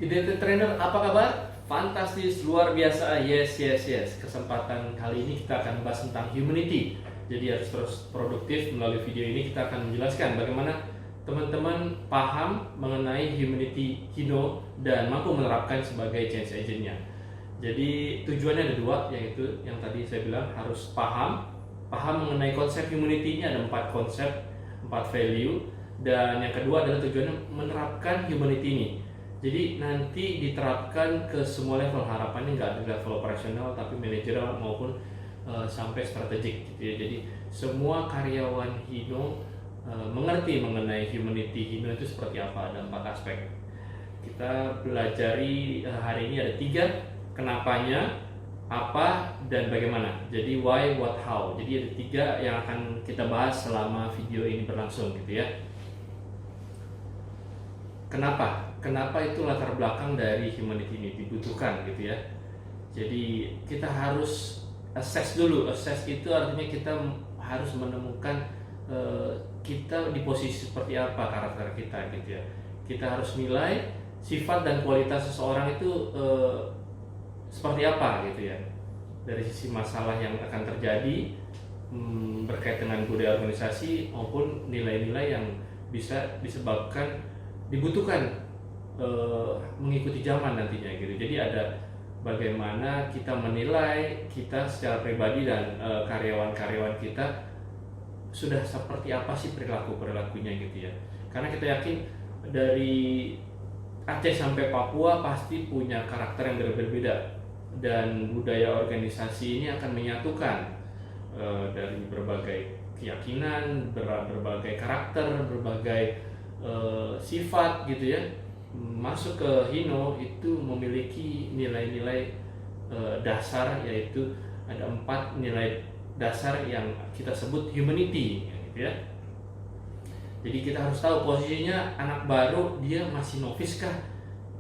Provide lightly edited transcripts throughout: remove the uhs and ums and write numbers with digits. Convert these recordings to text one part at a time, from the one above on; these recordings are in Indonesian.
Identity Trainer, apa kabar? Fantastis, luar biasa, yes. Kesempatan kali ini kita akan bahas tentang humanity. Jadi harus terus produktif. Melalui video ini kita akan menjelaskan bagaimana teman-teman paham mengenai humanity Hino dan mampu menerapkan sebagai change agentnya. Jadi tujuannya ada dua, yaitu yang tadi saya bilang harus paham mengenai konsep humanity-nya. Ada 4 konsep, 4 value. Dan yang kedua adalah tujuannya menerapkan humanity ini. Jadi nanti diterapkan ke semua level, harapannya nggak di level operasional tapi manajerial maupun sampai strategik gitu ya. Jadi semua karyawan Hino mengerti mengenai humanity Hino itu seperti apa. Ada 4 aspek. Kita pelajari hari ini ada 3, kenapanya, apa, dan bagaimana. Jadi why, what, how. Jadi ada 3 yang akan kita bahas selama video ini berlangsung gitu ya. Kenapa itu latar belakang dari humanity ini dibutuhkan gitu ya. Jadi kita harus assess dulu. Assess itu artinya kita harus menemukan kita di posisi seperti apa karakter kita gitu ya. Kita harus nilai sifat dan kualitas seseorang itu seperti apa gitu ya. Dari sisi masalah yang akan terjadi berkait dengan budaya organisasi maupun nilai-nilai yang bisa disebabkan dibutuhkan mengikuti zaman nantinya gitu. Jadi ada bagaimana kita menilai kita secara pribadi dan karyawan-karyawan kita sudah seperti apa sih perilakunya gitu ya. Karena kita yakin dari Aceh sampai Papua pasti punya karakter yang berbeda dan budaya organisasi ini akan menyatukan dari berbagai keyakinan, berbagai karakter, berbagai sifat gitu ya. Masuk ke Hino itu memiliki nilai-nilai dasar, yaitu ada 4 nilai dasar yang kita sebut humanity gitu ya. Jadi kita harus tahu posisinya anak baru, dia masih novice kah,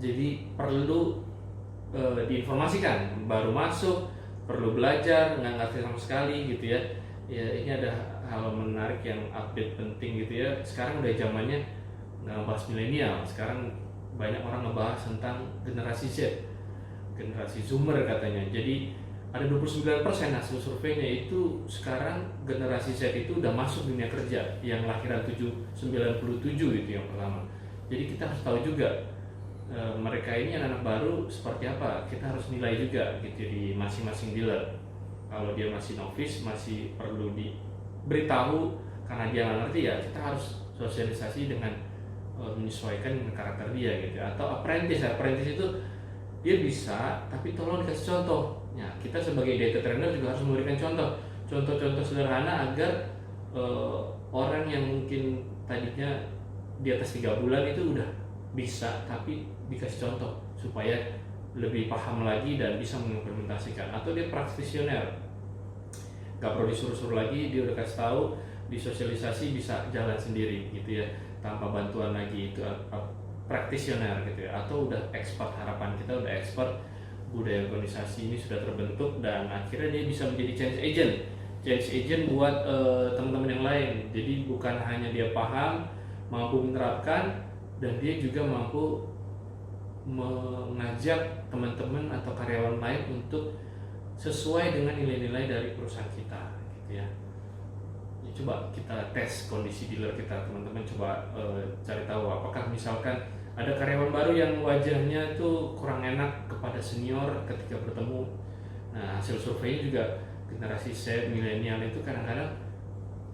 jadi perlu diinformasikan. Baru masuk, perlu belajar, nggak ngerti sama sekali gitu ya. Ya ini ada hal menarik yang update penting gitu ya. Sekarang udah zamannya nggak ngebahas milenial, sekarang banyak orang ngebahas tentang generasi Z, generasi Zoomer katanya. Jadi ada 29% hasil surveinya itu sekarang generasi Z itu udah masuk dunia kerja, yang lahiran 97 itu yang pertama. Jadi kita harus tahu juga mereka ini anak baru seperti apa. Kita harus nilai juga gitu di masing-masing dealer. Kalau dia masih novice, masih perlu diberitahu karena dia nggak ngerti ya, kita harus sosialisasi dengan menyesuaikan dengan karakter dia gitu. Atau apprentice itu dia bisa tapi tolong dikasih contoh. Ya, kita sebagai data trainer juga harus memberikan contoh sederhana agar orang yang mungkin tadinya di atas 3 bulan itu udah bisa, tapi dikasih contoh supaya lebih paham lagi dan bisa mengimplementasikan. Atau dia praktisioner, gak perlu disuruh-suruh lagi, dia udah kasih tahu, disosialisasi bisa jalan sendiri gitu ya, tanpa bantuan lagi. Itu praktisioner gitu ya. Atau udah expert, harapan kita udah expert, budaya organisasi ini sudah terbentuk dan akhirnya dia bisa menjadi change agent buat teman-teman yang lain. Jadi bukan hanya dia paham, mampu menerapkan, dan dia juga mampu mengajak teman-teman atau karyawan lain untuk sesuai dengan nilai-nilai dari perusahaan kita gitu ya. Coba kita tes kondisi dealer kita, teman-teman coba cari tahu apakah misalkan ada karyawan baru yang wajahnya tuh kurang enak kepada senior ketika bertemu. Nah, hasil surveinya juga generasi Z, milenial itu kadang-kadang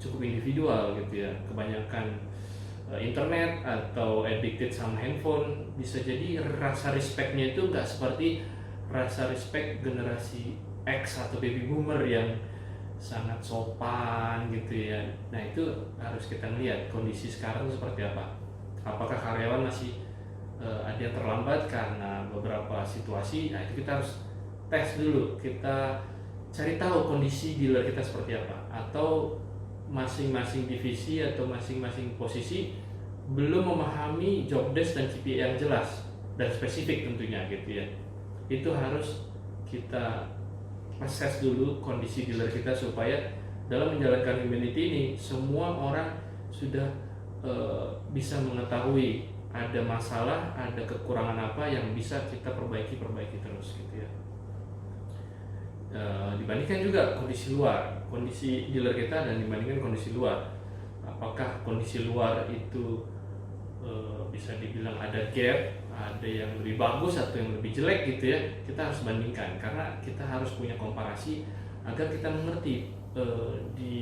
cukup individual gitu ya. Kebanyakan internet atau addicted sama handphone. Bisa jadi rasa respectnya itu nggak seperti rasa respect generasi X atau baby boomer yang sangat sopan gitu ya. Nah, itu harus kita lihat kondisi sekarang seperti apa. Apakah karyawan masih ada yang terlambat karena beberapa situasi. Nah, itu kita harus tes dulu, kita cari tahu kondisi dealer kita seperti apa. Atau masing-masing divisi atau masing-masing posisi belum memahami job desk dan KPI yang jelas dan spesifik tentunya gitu ya. Itu harus kita assess dulu kondisi dealer kita supaya dalam menjalankan humanity ini semua orang sudah bisa mengetahui ada masalah, ada kekurangan apa yang bisa kita perbaiki terus gitu ya. Dibandingkan juga kondisi dealer kita dan dibandingkan kondisi luar, apakah kondisi luar itu bisa dibilang ada gap, ada yang lebih bagus atau yang lebih jelek gitu ya. Kita harus bandingkan karena kita harus punya komparasi agar kita mengerti di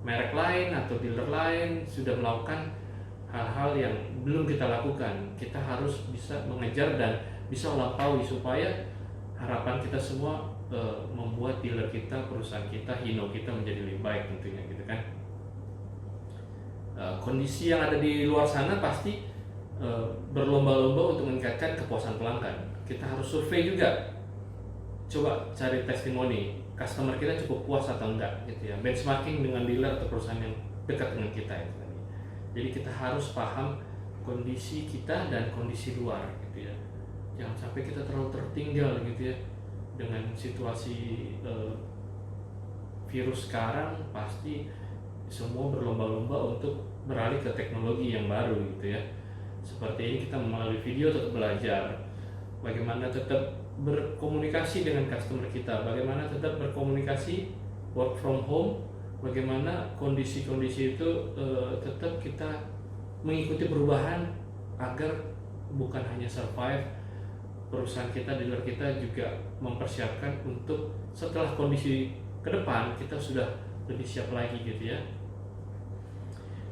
merek lain atau dealer lain sudah melakukan hal-hal yang belum kita lakukan. Kita harus bisa mengejar dan bisa melampaui supaya harapan kita semua membuat dealer kita, perusahaan kita, Hino kita menjadi lebih baik tentunya gitu kan. Kondisi yang ada di luar sana pasti berlomba-lomba untuk meningkatkan kepuasan pelanggan. Kita harus survei juga, coba cari testimoni customer kita cukup puas atau enggak gitu ya, benchmarking dengan dealer atau perusahaan yang dekat dengan kita itu tadi. Jadi kita harus paham kondisi kita dan kondisi luar gitu ya, jangan sampai kita terlalu tertinggal gitu ya dengan situasi virus sekarang. Pasti semua berlomba-lomba untuk beralih ke teknologi yang baru gitu ya. Seperti ini kita melalui video tetap belajar bagaimana tetap berkomunikasi dengan customer kita, bagaimana tetap berkomunikasi work from home, bagaimana kondisi-kondisi itu tetap kita mengikuti perubahan agar bukan hanya survive, perusahaan kita, dealer kita juga mempersiapkan untuk setelah kondisi ke depan kita sudah lebih siap lagi gitu ya.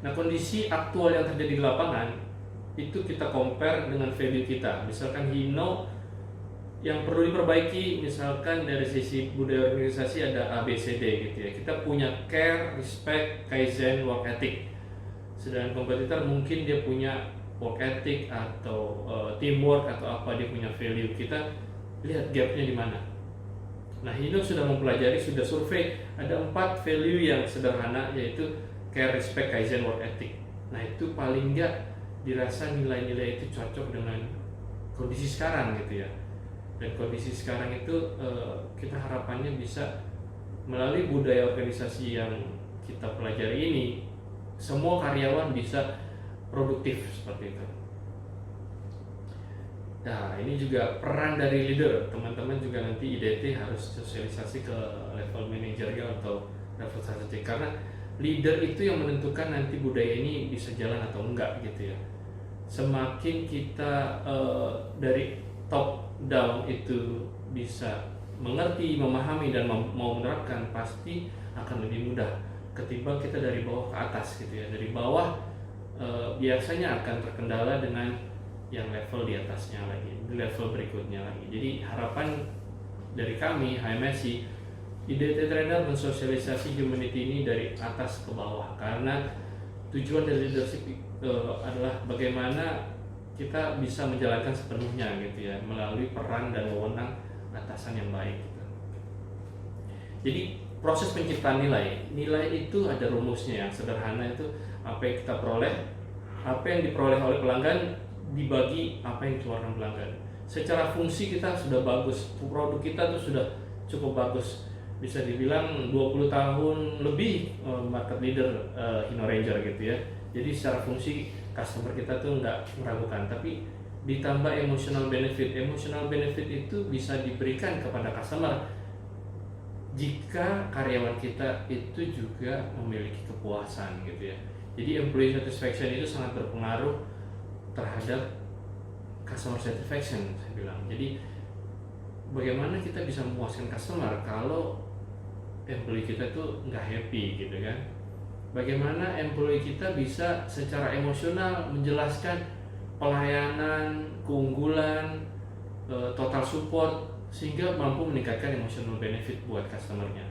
Nah, kondisi aktual yang terjadi di lapangan itu kita compare dengan value kita. Misalkan Hino yang perlu diperbaiki, misalkan dari sisi budaya organisasi ada ABCD gitu ya. Kita punya care, respect, kaizen, work ethic. Sedangkan kompetitor mungkin dia punya work ethic atau teamwork atau apa, dia punya value. Kita lihat gapnya di mana. Nah, Hino sudah mempelajari, sudah survei, ada 4 value yang sederhana, yaitu care, respect, kaizen, work ethic. Nah, itu paling enggak dirasa nilai-nilai itu cocok dengan kondisi sekarang gitu ya. Dan kondisi sekarang itu kita harapannya bisa melalui budaya organisasi yang kita pelajari ini, semua karyawan bisa produktif seperti itu. Nah, ini juga peran dari leader. Teman-teman juga nanti IDT harus sosialisasi ke level manajerial atau level strategik, karena leader itu yang menentukan nanti budaya ini bisa jalan atau enggak gitu ya. Semakin kita dari top down itu bisa mengerti, memahami dan mau menerapkan, pasti akan lebih mudah ketimbang kita dari bawah ke atas gitu ya. Dari bawah biasanya akan terkendala dengan yang level di atasnya lagi, di level berikutnya lagi. Jadi harapan dari kami HMSI, IDT Trainer mensosialisasi humanity ini dari atas ke bawah, karena tujuan dari leadership adalah bagaimana kita bisa menjalankan sepenuhnya gitu ya, melalui peran dan wewenang atasan yang baik gitu. Jadi proses penciptaan nilai itu ada rumusnya yang sederhana, itu apa yang kita peroleh, apa yang diperoleh oleh pelanggan dibagi apa yang dikeluarkan pelanggan. Secara fungsi kita sudah bagus, produk kita tuh sudah cukup bagus, bisa dibilang 20 tahun lebih market leader Hino Ranger gitu ya. Jadi secara fungsi customer kita tuh nggak meragukan, tapi ditambah emotional benefit. Emotional benefit itu bisa diberikan kepada customer jika karyawan kita itu juga memiliki kepuasan gitu ya. Jadi employee satisfaction itu sangat berpengaruh terhadap customer satisfaction, saya bilang. Jadi bagaimana kita bisa memuaskan customer kalau employee kita tuh nggak happy gitu kan? Bagaimana employee kita bisa secara emosional menjelaskan pelayanan, keunggulan, total support, sehingga mampu meningkatkan emotional benefit buat customernya.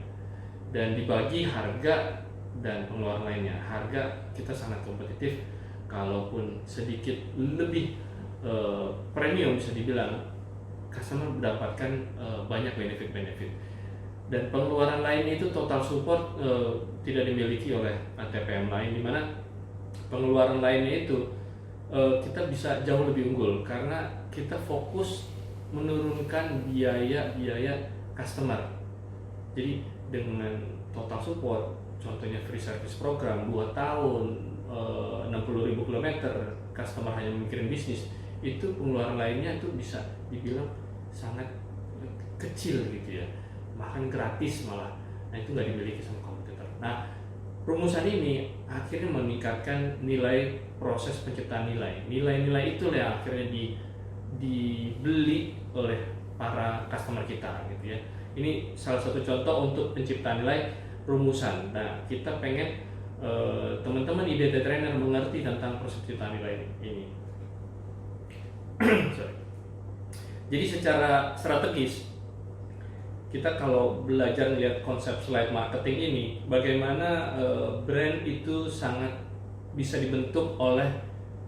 Dan dibagi harga dan pengeluaran lainnya. Harga kita sangat kompetitif, kalaupun sedikit lebih premium bisa dibilang, customer mendapatkan banyak benefit-benefit. Dan pengeluaran lain itu total support tidak dimiliki oleh TPM lain, dimana pengeluaran lainnya itu kita bisa jauh lebih unggul karena kita fokus menurunkan biaya customer. Jadi dengan total support, contohnya free service program 2 tahun, 60.000 kilometer, customer hanya mikirin bisnis, itu pengeluaran lainnya itu bisa dibilang sangat kecil gitu ya, bahkan gratis malah. Nah itu nggak dimiliki sama kompetitor. Nah rumusan ini akhirnya meningkatkan nilai proses penciptaan nilai. Nilai-nilai itu yang akhirnya dibeli oleh para customer kita gitu ya. Ini salah satu contoh untuk penciptaan nilai rumusan. Nah kita pengen teman-teman di data trainer mengerti tentang proses penciptaan nilai ini. Sorry. Jadi secara strategis kita kalau belajar melihat konsep slide marketing ini, bagaimana brand itu sangat bisa dibentuk oleh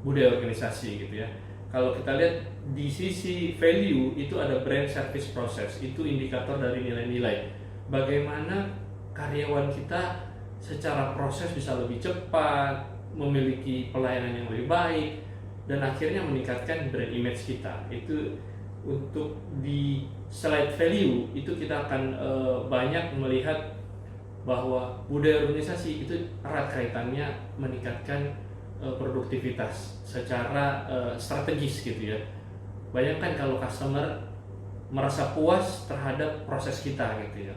budaya organisasi gitu ya. Kalau kita lihat di sisi value itu ada brand, service, process, itu indikator dari nilai-nilai. Bagaimana karyawan kita secara proses bisa lebih cepat, memiliki pelayanan yang lebih baik, dan akhirnya meningkatkan brand image kita. Itu untuk di slide value itu kita akan banyak melihat bahwa budaya organisasi itu erat kaitannya meningkatkan produktivitas secara strategis gitu ya. Bayangkan kalau customer merasa puas terhadap proses kita gitu ya,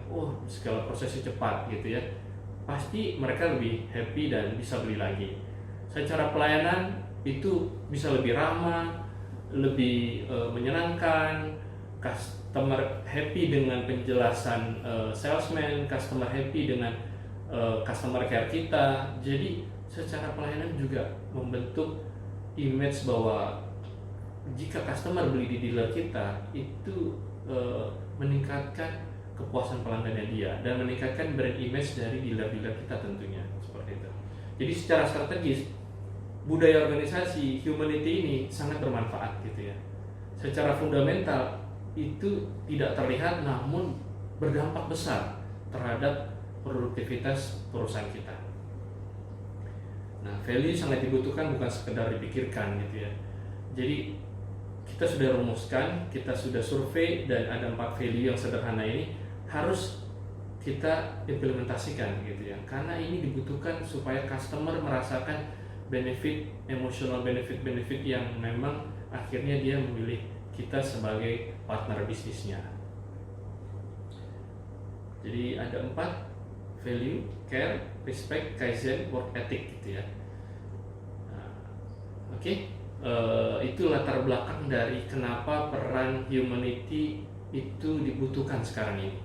segala prosesnya cepat gitu ya, pasti mereka lebih happy dan bisa beli lagi. Secara pelayanan itu bisa lebih ramah, lebih menyenangkan, customer happy dengan penjelasan salesman, customer happy dengan customer care kita. Jadi secara pelayanan juga membentuk image bahwa jika customer beli di dealer kita itu meningkatkan kepuasan pelanggannya dia dan meningkatkan brand image dari dealer-dealer kita tentunya, seperti itu. Jadi secara strategis budaya organisasi humanity ini sangat bermanfaat gitu ya. Secara fundamental itu tidak terlihat namun berdampak besar terhadap produktivitas perusahaan kita. Nah, value sangat dibutuhkan, bukan sekedar dipikirkan gitu ya. Jadi kita sudah rumuskan, kita sudah survei, dan ada 4 value yang sederhana ini harus kita implementasikan gitu ya. Karena ini dibutuhkan supaya customer merasakan benefit, emotional benefit yang memang akhirnya dia memilih kita sebagai partner bisnisnya. Jadi ada 4 value: care, respect, kaizen, work ethic gitu ya. Nah, oke. Itu latar belakang dari kenapa peran humanity itu dibutuhkan sekarang ini.